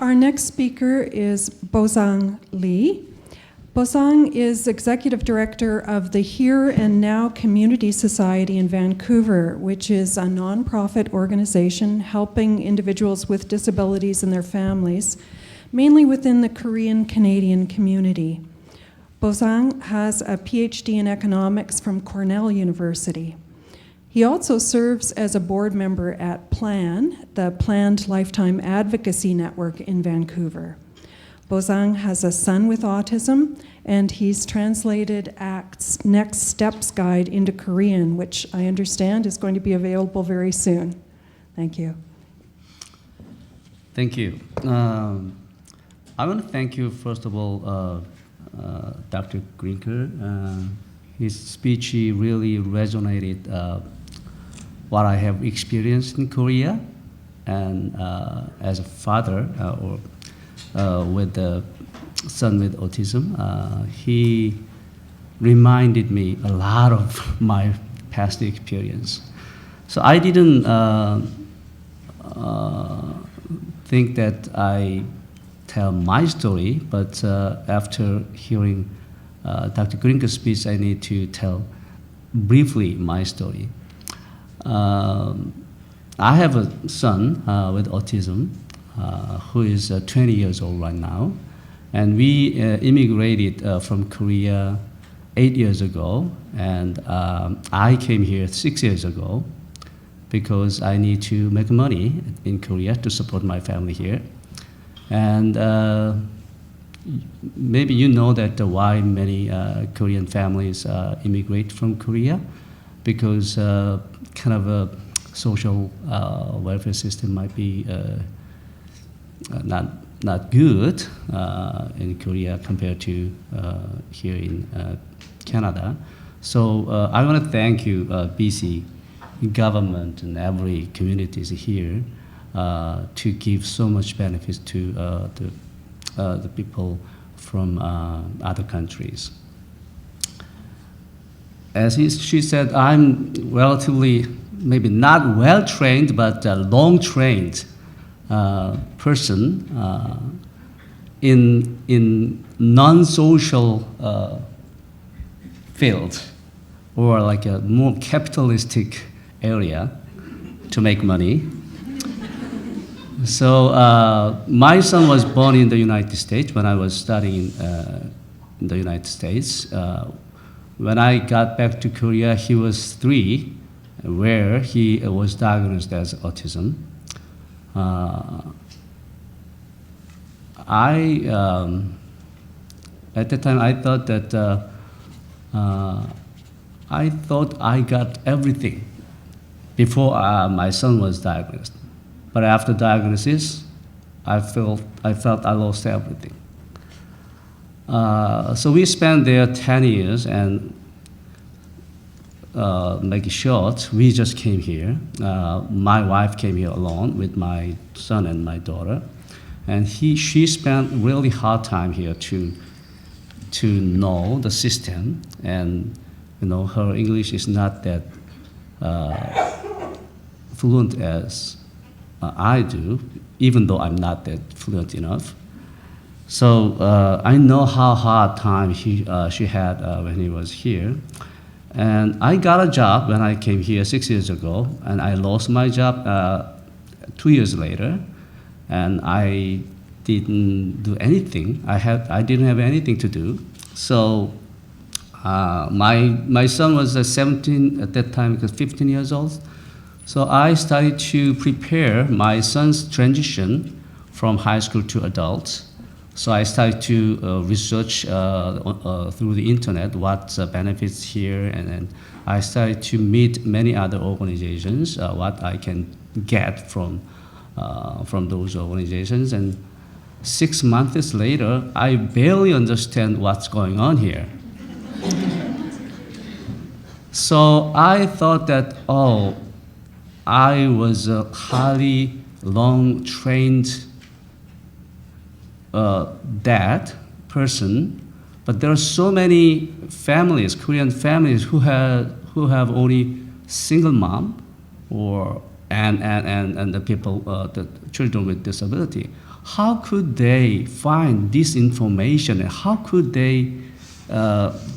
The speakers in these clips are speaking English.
Our next speaker is Bosang Lee. Bosang is Executive Director of the Here and Now Community Society in Vancouver, which is a nonprofit organization helping individuals with disabilities and their families, mainly within the Korean Canadian community. Bosang has a PhD in economics from Cornell University. He also serves as a board member at PLAN, the Planned Lifetime Advocacy Network in Vancouver. Bosang has a son with autism, and he's translated ACT's Next Steps Guide into Korean, which I understand is going to be available very soon. Thank you. Thank you. I want to thank you, first of all, Dr. Grinker. His speech really resonated what I have experienced in Korea, and as a father with a son with autism, he reminded me a lot of my past experience. So I didn't think that I tell my story, but after hearing Dr. Grinker's speech, I need to tell briefly my story. I have a son with autism who is 20 years old right now, and we immigrated from Korea 8 years ago, and I came here 6 years ago because I need to make money in Korea to support my family here. And maybe you know that why many Korean families immigrate from Korea, because kind of a social welfare system might be not good in Korea compared to here in Canada. So I want to thank you, BC government and every communities here to give so much benefits to the people from other countries. As she said, I'm relatively, maybe not well-trained, but a long-trained person in non-social field, or like a more capitalistic area to make money. So my son was born in the United States when I was studying in the United States. When I got back to Korea, he was 3, where he was diagnosed as autism. At the time, I thought that I got everything before my son was diagnosed. But after diagnosis, I felt I lost everything. So we spent there 10 years, and make it short, we just came here. My wife came here alone with my son and my daughter, and she spent really hard time here to know the system, and her English is not that fluent as I do, even though I'm not that fluent enough. So I know how hard time she had when he was here. And I got a job when I came here 6 years ago, and I lost my job 2 years later, and I didn't do anything. I didn't have anything to do. So my son was 17 at that time, because 15 years old. So I started to prepare my son's transition from high school to adult. So I started to research through the internet what benefits here, and then I started to meet many other organizations, what I can get from those organizations. And 6 months later, I barely understand what's going on here. So I thought that, I was a highly long-trained dad person, but there are so many families, Korean families, who have only single mom, and the people, the children with disability. how could they find this information, and how could they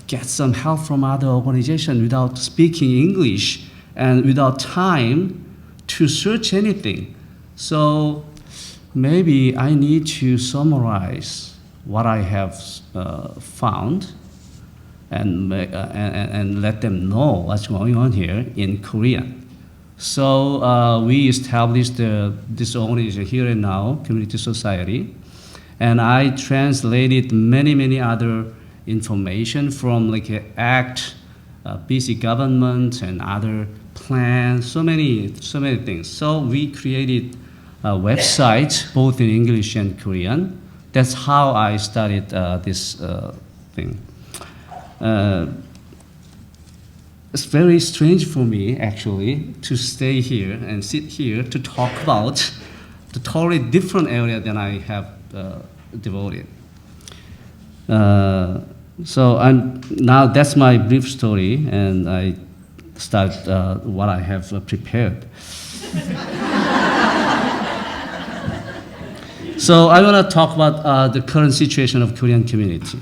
get some help from other organizations without speaking English and without time to search anything? So maybe I need to summarize what I have found and let them know what's going on here in Korean. So we established this organization, Here and Now Community Society, and I translated many other information from like ACT, BC government, and other plans, so many things. So we created a website both in English and Korean. That's how I started this thing. It's very strange for me, actually, to stay here and sit here to talk about the totally different area than I have devoted. So now that's my brief story, and I start what I have prepared. So I want to talk about the current situation of Korean community.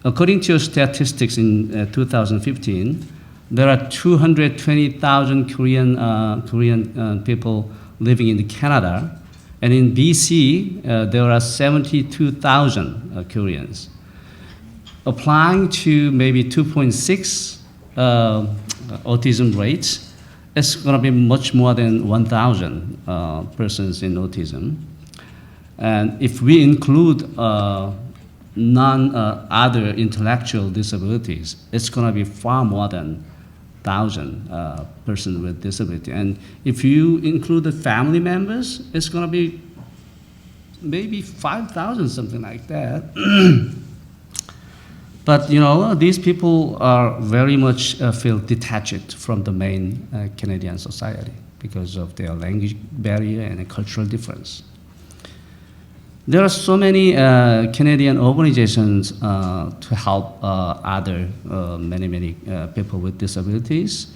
According to statistics in 2015, there are 220,000 Korean people living in Canada, and in BC there are 72,000 Koreans. Applying to maybe 2.6 autism rates, it's going to be much more than 1,000 persons in autism. And if we include other intellectual disabilities, it's going to be far more than 1,000 persons with disability. And if you include the family members, it's going to be maybe 5,000, something like that. But you know, these people are very much feel detached from the main Canadian society because of their language barrier and a cultural difference. There are so many Canadian organizations to help many people with disabilities,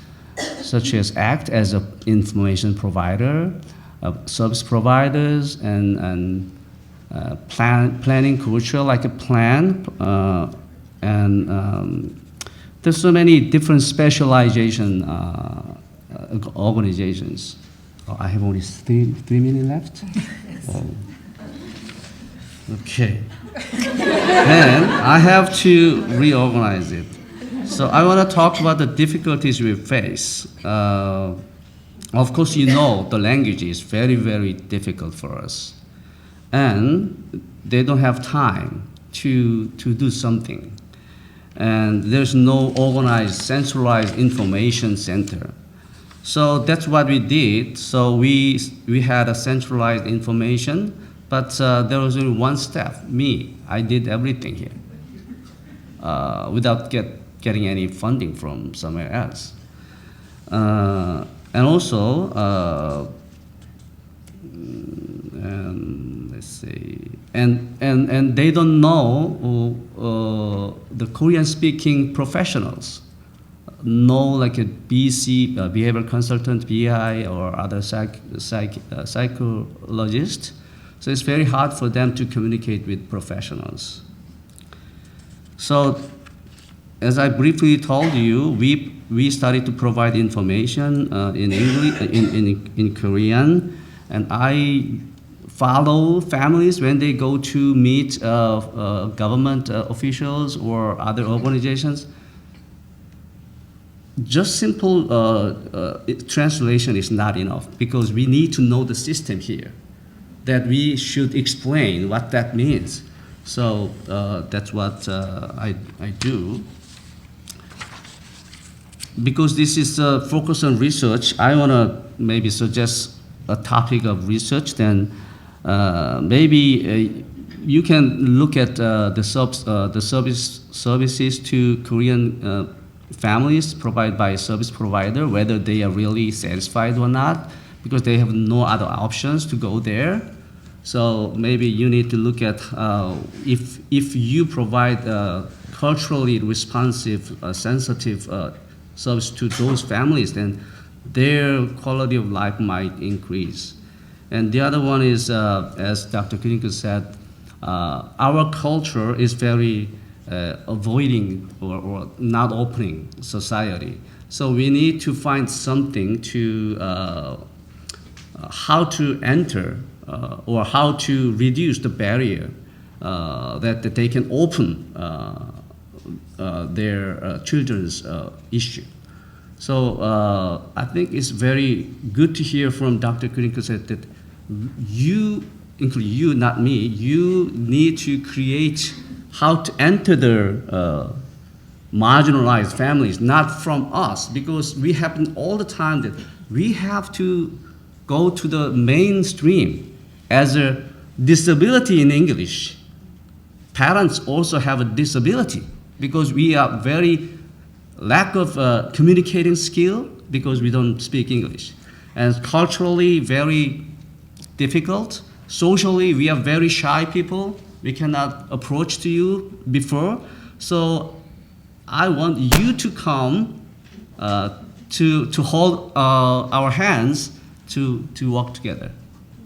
such as ACT as an information provider, service providers, and planning culture like a plan, and there's so many different specialization organizations. Oh, I have only three minutes left. Oh. Okay. And I have to reorganize it. So I want to talk about the difficulties we face. Of course, you know the language is very difficult for us. And they don't have time to do something. And there's no organized, centralized information center. So that's what we did. So we had a centralized information, but there was only one staff, me. I did everything here without getting any funding from somewhere else. And also, let's see, and they don't know the Korean-speaking professionals. Know like a BC, behavioral consultant, BI, or other psychologist. So it's very hard for them to communicate with professionals. So, as I briefly told you, we started to provide information in English, in Korean, and I follow families when they go to meet government officials or other organizations. Just simple translation is not enough because we need to know the system here, that we should explain what that means. So that's what I do. Because this is a focus on research, I want to maybe suggest a topic of research. Then maybe you can look at the services to Korean families provided by a service provider, whether they are really satisfied or not, because they have no other options to go there. So maybe you need to look at if you provide culturally responsive, sensitive service to those families, then their quality of life might increase. And the other one is, as Dr. Kuninko said, our culture is very avoiding or not opening society. So we need to find something to how to enter or how to reduce the barrier that they can open their children's issue. So I think it's very good to hear from Dr. Kuninko said that you, including you, not me, you need to create how to enter the marginalized families, not from us, because we happen all the time that we have to go to the mainstream as a disability in English. Parents also have a disability because we are very lack of communicating skill because we don't speak English. And culturally very difficult. Socially, we are very shy people. We cannot approach to you before. So I want you to come to hold our hands to walk together.